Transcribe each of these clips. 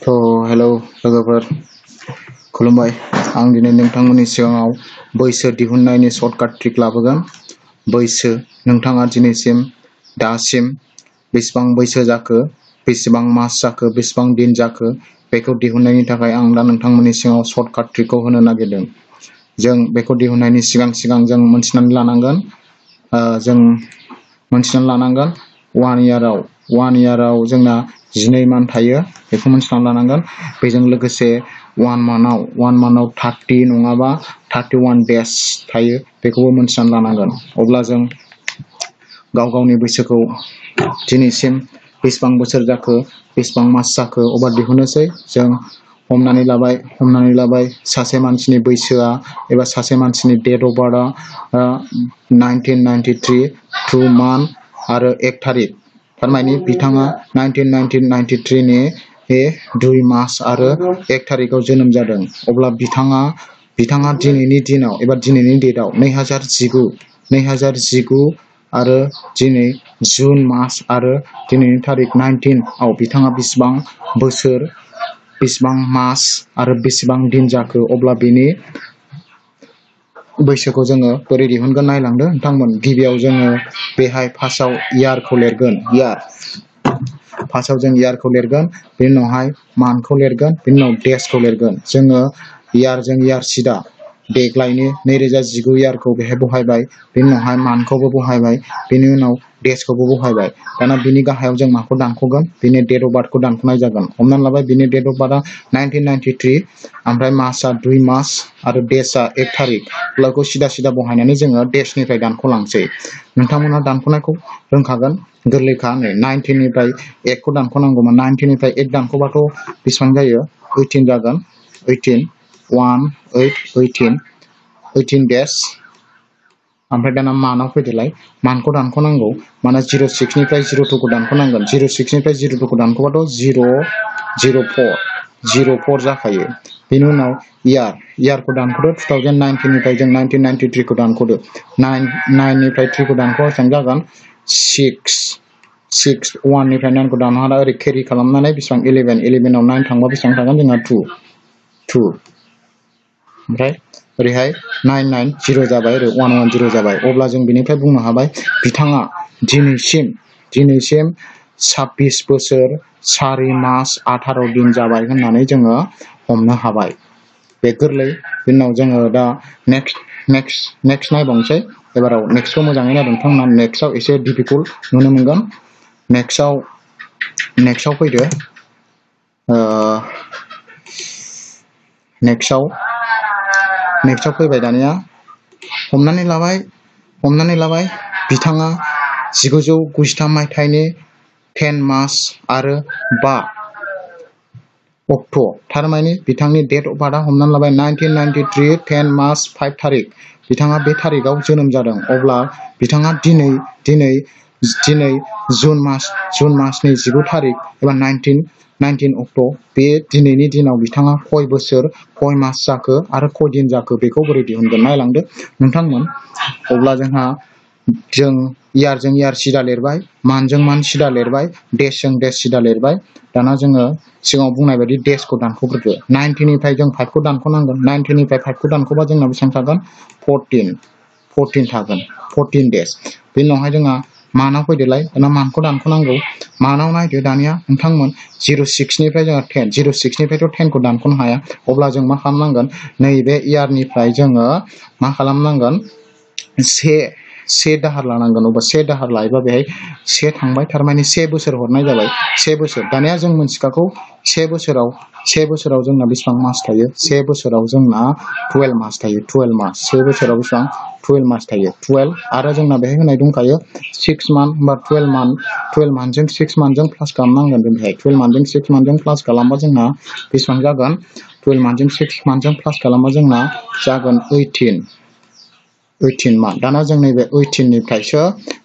So, hello लोगोफोर खुलुमबाय आं दिनै नोंथांमोननि सिगाङाव बैसो दिहुननायनि सर्टकाट ट्रिक लाबोगोन बैसो नोंथाङा दिनैसिम दासिम बेसेबां बैसो जाखो बेसेबां मास जाखो बेसेबां दिन जाखो बेखौ दिहुननायनि थाखाय आं दा नोंथांमोननि सिगाङाव सर्टकाट ट्रिकखौ होनो नागिरदों जों बेखौ दिहुननायनि सिगां जों मोनथिनानै लानांगोन one yearआव जोंना 12 मान थायो बेखौ मोनथिनानै लानांगोन बेजों लोगोसे one monthआव 30 नङाबा 31 days थायो बेखौबो मोनथिनानै लानांगोन अब्ला जों गावगावनि बैसोखौ दिनैसिम बेसेबां बोसोर जाखो बेसेबां मास जाखो अब्ला दिहुननोसै जों हमनानै लाबाय सासे मानसिनि बैसोआ एबा सासे मानसिनि डेट अफ बार्थआ 1993 2 month आरो 1 तारिख थारमाने बिथाङा 1993 नि 2 मास आरो 1 तारिखआव जोनोम जादों अब्ला बिथाङा दिनैनि दिनाव एबा दिनैनि डेटआव 2019 आरो दिनै जुन मास आरो दिनैनि तारिख 19 आव बिथाङा बेसेबां बोसोर बेसेबां मास आरो बेसेबां दिन जाखो अब्ला बेनि बैसोखौ जोङो बोरै दिहुनगोन नायलांदो नोंथांमोन गिबियाव जोङो बेहाय फार्स्टआव इयारखौ लिरगोन फार्स्टआव जों इयारखौ लिरगोन बेनि उनावहाय मान्थखौ लिरगोन बेनि उनाव डेसखौ लिरगोन जोङो इयारजों इयार सिदा देग्लायनि 2019 इयारखौ बेहाय बहायबाय बेनि उनावहाय मान्थखौबो बहायबाय बेनि उनाव डेसखौबो बहायबाय दाना बिनि गाहायाव जों माखौ दानख'गोन बिनि डेट अफ बार्थखौ दानख'नाय जागोन हमनानै लाबाय बिनि डेट अफ बार्थआ 1993 ओमफ्राय मासआ 2 मास आरो डेसआ 1 तारिख बेखौ सिदा बहायनानै जोङो डेसनिफ्राय दानख'लांसै नोंथांमोना दानख'नायखौ रोंखागोन गोरलैखा नै 19 निफ्राय 1 खौ दानख'नांगौमोन 19 निफ्राय 1 दानख'बाथ' बेसेबां जायो 18 जागोन 18 डेस ओमफ्राय दाना मानाव फैदोलाय मानखौ दानख'नांगौ माना 06 निफ्राय 02 खौ दानख'नांगोन 06 निफ्राय 02 खौ दानख'बाथ' 004 जाखायो बेनि उनाव इयारखौ दानख'दो 2019 निफ्राय जों 1993 खौ दानख'दो 9 निफ्राय 3 खौ दानख'बा बेसेबां जागोन 6 1 निफ्राय 9 खौ दानख'ना ओरै केरि खालामनानै बेसेबां 11 आव 9 थांबा बेसेबां थागोन जोंहा 2 ओमफ्राय ओरैहाय 990 जाबाय ओरै 110 जाबाय अब्ला जों बेनिफ्राय बुंनो हाबाय बिथाङा दिनैसिम 26 बोसोर 4 मास 18 दिन जाबाय होननानै जोङो हमनो हाबाय बे गोरलै बेनि उनाव जोङो दा नेक्स्ट नायबावनोसै एबाराव नेक्स्टखौ मोजाङै नायदों नोंथांमोना नेक्स्टआव एसे डिफिकाल्ट नुनो मोनगोन नेक्स्टआव फैदो नेक्स्टआव फैबाय दानिया हमनानै लाबाय बिथाङा 1993 मायथाइनि 10 मास आरो 5 अक्ट' थारमाने बिथांनि डेट अफ बार्थआ हमनानै लाबाय 1993 10 मास 5 तारिख बिथाङा बे तारिखआव जोनोम जादों अब्ला बिथाङा दिनै जुन मासनि 19 तारिख एबा 19 अक्ट' बे दिनैनि दिनाव बिथाङा खय बोसोर खय मास जाखो आरो खय दिन जाखो बेखौ बोरै दिहुनगोन नायलांदो नोंथांमोन अब्ला जों इयारजों इयार सिदा लिरबाय मान्थजों मान्थ सिदा लिरबाय डेसजों डेस सिदा लिरबाय दाना जोङो सिगाङाव बुंनाय बायदि डेसखौ दानख'ग्रोदो 90 निफ्राय जों 5 खौ दानख'नांगोन 90 निफ्राय 5 खौ दानख'बा जोंना बेसेबां थागोन 14 थागोन 14 डेस बेनि उनावहाय जोंहा मानाव फैदोलाय दाना मान्थखौ दानख'नांगौ मानाव नायदो दानिया नोंथांमोन 06 निफ्राय जोङो 06 निफ्रायथ' 10 खौ दानख'नो हाया अब्ला जों मा खालामनांगोन नैबे इयारनिफ्राय जोङो मा खालामनांगोन से दाहार लानांगोन अब्ला 1 दाहार लायोबा बेहाय 1 थांबाय थारमाने 1 बोसोर हरनाय जाबाय 1 बोसोर दानिया जों मोनथिखागौ 1 बोसोराव जोंना बेसेबां मास थायो 1 बोसोराव जोंना 12 मास थायो 12 मास 1 बोसोराव बेसेबां 12 मास थायो 12 आरो जोंना बेहाय होनाय दंखायो 6 मान्थ बा 12 मान्थजों 6 मान्थजों प्लास खालामनांगोन बेहाय 12 मान्थजों 6 मान्थजों प्लास खालामबा जोंना बेसेबां जागोन 12 मान्थजों 6 मान्थजों प्लास खालामबा जोंना जागोन 18 मान्थ दाना जों नैबे 18 निफ्रायसो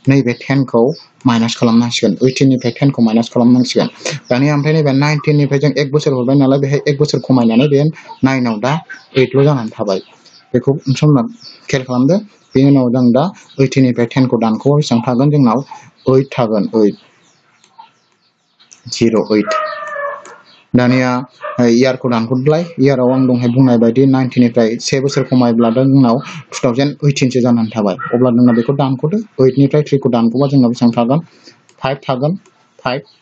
नैबे 10 खौ माइनास खालामनांसिगोन 18 निफ्राय 10 खौ माइनास खालामनांसिगोन दानिया ओमफ्राय नैबे 19 निफ्राय जों 1 बोसोर हरबाय नालाय बेहाय 1 बोसोर खमायनानै बे 9 आव दा 8ल' जानानै थाबाय बेखौ नोंथांमोना खेल खालामदो बेनि उनाव जों दा 18 निफ्राय 10 खौ दानख'बा बेसेबां थागोन जोंनाव 8 थागोन 08 दानिया इयारखौ दानख'लाय इयाराव आं दहाय बुंनाय बायदि 90 निफ्राय 1 बोसोर खमायब्ला जोंनाव 2018 सो जानानै थाबाय अब्ला जोंना बेखौ दानख'दो 8 निफ्राय 3 खौ दानख'बा जोंना बेसेबां थागोन 5 थागोन 5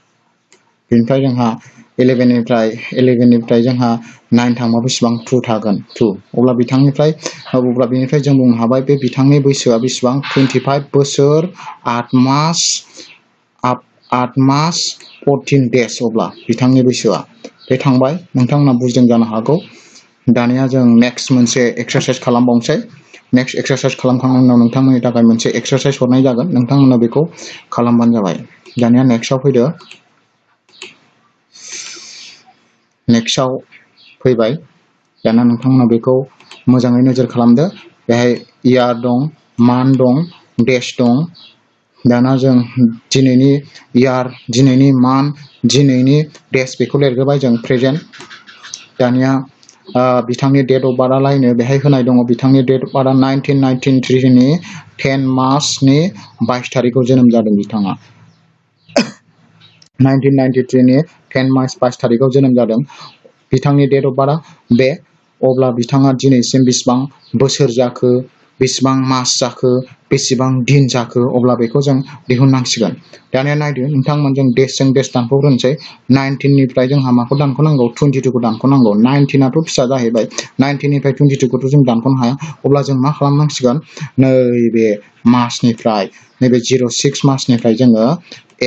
बेनिफ्राय जोंहा 11 निफ्राय जोंहा 9 थांबा बेसेबां 2 थागोन 2 अब्ला बेनिफ्राय जों बुंनो हाबाय बे बिथांनि बैसोआ बेसेबां 25 बोसोर 8 मास 14 डेज अब्ला बिथांनि बैसोआ बे थांबाय नोंथांमोना बुजिदों जानो हागौ दानिया जों नेक्स्ट मोनसे एक्सारसाइज खालामबावनोसै नेक्स्ट एक्सारसाइज खालामखांनायनि उनाव नोंथांमोननि थाखाय मोनसे एक्सारसाइज हरनाय जागोन नोंथांमोना बेखौ खालामबानो जाबाय दानिया नेक्स्टआव फैदो नेक्स्टआव फैबाय दाना नोंथांमोना बेखौ मोजाङै नोजोर खालामदो बेहाय इयार दं मान्थ दं डेज दं दाना जों दिनैनि इयार दिनैनि मान्थ दिनैनि डेज बेखौ लिरग्रोबाय जों प्रेजेन्ट दानिया बिथांनि डेट अफ बार्थआ लायनो बेहाय होनाय दङ बिथांनि डेट अफ बार्थआ 1993 नि 10 मार्चनि 22 तारिखआव जोनोम जादों बिथाङा 1993 नि 10 मार्च 22 तारिखआव जोनोम जादों बिथांनि डेट अफ बार्थआ बे अब्ला बिथाङा दिनैसिम बेसेबां बोसोर जाखो बेसेबां मास जाखो बेसेबां दिन जाखो अब्ला बेखौ जों दिहुननांसिगोन दानिया नायदो नोंथांमोन जों डेजजों डेज दानख'ग्रोनोसै 19 निफ्राय जोंहा माखौ दानख'नांगौ 22 खौ दानख'नांगौ 19 आथ' फिसा जाहैबाय 19 निफ्राय 22 खौथ' जों दानख'नो हाया अब्ला जों मा खालामनांसिगोन नैबे मासनिफ्राय नैबे 06 मासनिफ्राय जोङो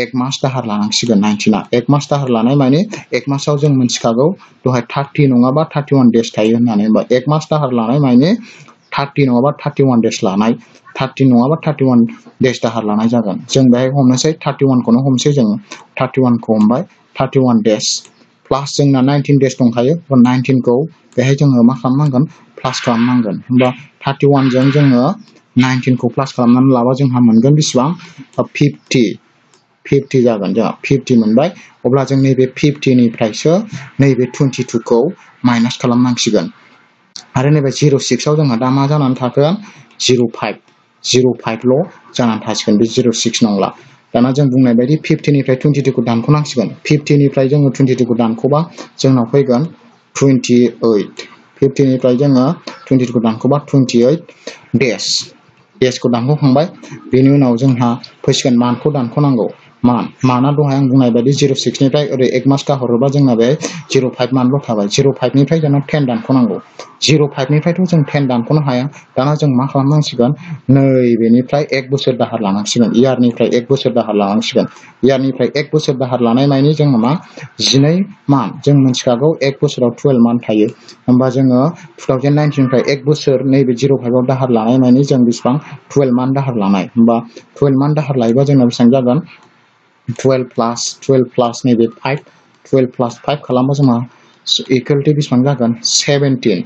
1 मास दाहार लानांसिगोन 19आ 1 मास दाहार लानाय माने 1 मासाव जों मिथिखागौ दहाय 30 नङाबा 31 डेज थायो होननानै होमबा 1 मास दाहार लानाय माने 30 नङाबा 31 डेज लानाय 30 नङाबा 31 डेज दाहार लानाय जागोन जों बेहाय हमनोसै 31 खौनो हमसै जों 31 खौ हमबाय 31 डेज प्लास जोंना 19 डेज दंखायो 19 खौ बेहाय जोङो मा खालामनांगोन प्लास खालामनांगोन होमबा 31 जों जोङो 19 खौ प्लास खालामनानै लाबा जोंहा मोनगोन बेसेबां 50 जागोन जोंहा 50 मोनबाय अब्ला जों नैबे 50 निफ्रायसो नैबे 22 खौ माइनास खालामनांसिगोन आरो नैबे 06 आव जोंहा दा मा जानानै थागोन 05 ल' जानानै थासिगोन बे 06 नंला दाना जों बुंनाय बायदि 50 निफ्राय 22 खौ दानख'नांसिगोन 50 निफ्राय जोङो 22 खौ दानख'बा जोंनाव फैगोन 28 50 निफ्राय जोङो 22 खौ दानख'बा 28 डेजखौ दानख'खांबाय बेनि उनाव जोंहा फैसिगोन मान्थखौ दानख'नांगौ माना दहाय आं बुंनाय बायदि 06 निफ्राय ओरै 1 मास गाहरोबा जोंना बे 05 मान्थल' थाबाय 05 निफ्राय जोंना 10 दानख'नांगौ 05 निफ्रायथ' जों 10 दानख'नो हाया दाना जों मा खालामनांसिगोन नैबेनिफ्राय 1 बोसोर दाहार लानांसिगोन इयारनिफ्राय 1 बोसोर दाहार लानांसिगोन इयारनिफ्राय 1 बोसोर दाहार लानाय मानि जोङो मा 12 मान्थ जों मिथिखागौ 1 बोसोराव 12 मान्थ थायो होमबा जोङो 2019 निफ्राय 1 बोसोर नैबे 05 आव दाहार लानाय मानि जों बेसेबां 12 मान्थ दाहार लानाय होमबा 12 मान्थ दाहार लायोबा जोंना बेसेबां जागोन 12 प्लास नैबे 5 12 प्लास 5 खालामबा जोंहा इकुवेल टु बेसेबां जागोन 17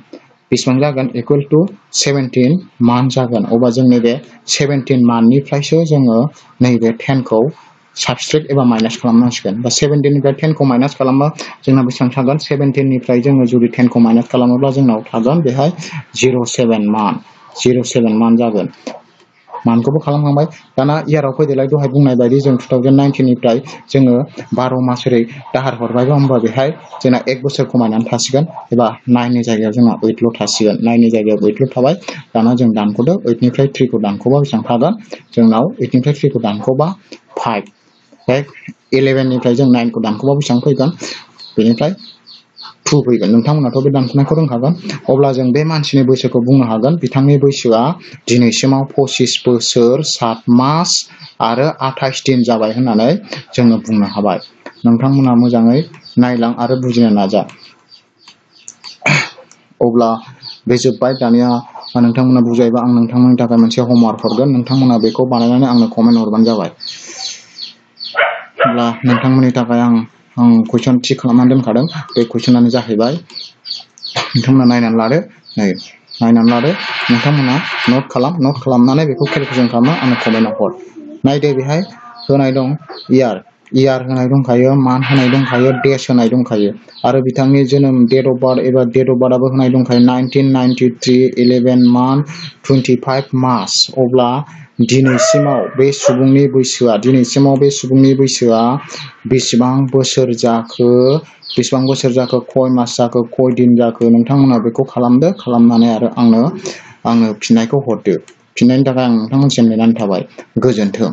बेसेबां जागोन इकुवेल टु 17 मान्थ जागोन अब्ला जों नैबे 17 मान्थनिफ्रायसो जोङो नैबे 10 खौ साबस्ट्रेक्ट एबा माइनास खालामनांसिगोन बा 17 निफ्राय 10 खौ माइनास खालामबा जोंना बेसेबां थागोन 17 निफ्राय जोङो जुदि 10 खौ माइनास खालामोब्ला जोंनाव थागोन बेहाय 07 मान्थ जागोन मान्थखौबो खालामखांबाय दाना इयाराव फैदेलाय दहाय बुंनाय बायदि जों 2019 निफ्राय जोङो 12 मास ओरै दाहार हरबायबा होमबा बेहाय जोंना 1 बोसोर खमायनानै थासिगोन एबा 9 नि जायगायाव जोंना 8 ल' थासिगोन 9 नि जायगायाव 8 ल' थाबाय दाना जों दानख'दो 8 निफ्राय 3 खौ दानख'बा बेसेबां थागोन जोंनाव 8 निफ्राय 3 खौ दानख'बा 5 11 निफ्राय जों 9 खौ दानख'बा बेसेबां फैगोन बेनिफ्राय 2 फैगोन नोंथांमोनाथ' बे दानख'नायखौ रोंखागोन अब्ला जों बे मानसिनि बैसोखौ बुंनो हागोन बिथांनि बैसोआ दिनैसिमाव 25 बोसोर 7 मास आरो 28 दिन जाबाय होननानै जोङो बुंनो हाबाय नोंथांमोना मोजाङै नायलां आरो बुजिनो नाजा अब्ला बे जोब्बाय दानिया नोंथांमोना बुजायबा आं नोंथांमोननि थाखाय मोनसे होमवर्क हरगोन नोंथांमोना बेखौ बानायनानै आंनो कमेन्ट हरबानो जाबाय अब्ला नोंथांमोननि थाखाय आं कुइसन थि खालामनानै दोनखादों बे कुइसनानो जाहैबाय नोंथांमोना नायनानै लादो नोंथांमोना नट खालामनानै बेखौ केलकुलेसन खालामना आंनो कमेन्टआव हर नायदो बेहाय होनाय दं इयार होनाय दंखायो मान्थ होनाय दंखायो डेज होनाय दंखायो आरो बिथांनि जोनोम डेट अफ बार्थ एबा डेट अफ बार्थआबो होनाय दंखायो 1993 11 मान्थ 25 मास अब्ला दिनैसिमाव बे सुबुंनि बैसोआ बेसेबां बोसोर जाखो बेसेबां बोसोर जाखो खय मास जाखो खय दिन जाखो नोंथांमोना बेखौ खालामदो खालामनानै आरो आङो फिननायखौ हरदो फिननायनि थाखाय आं नोंथांमोनसिम नेनानै थाबाय गोजोन्थों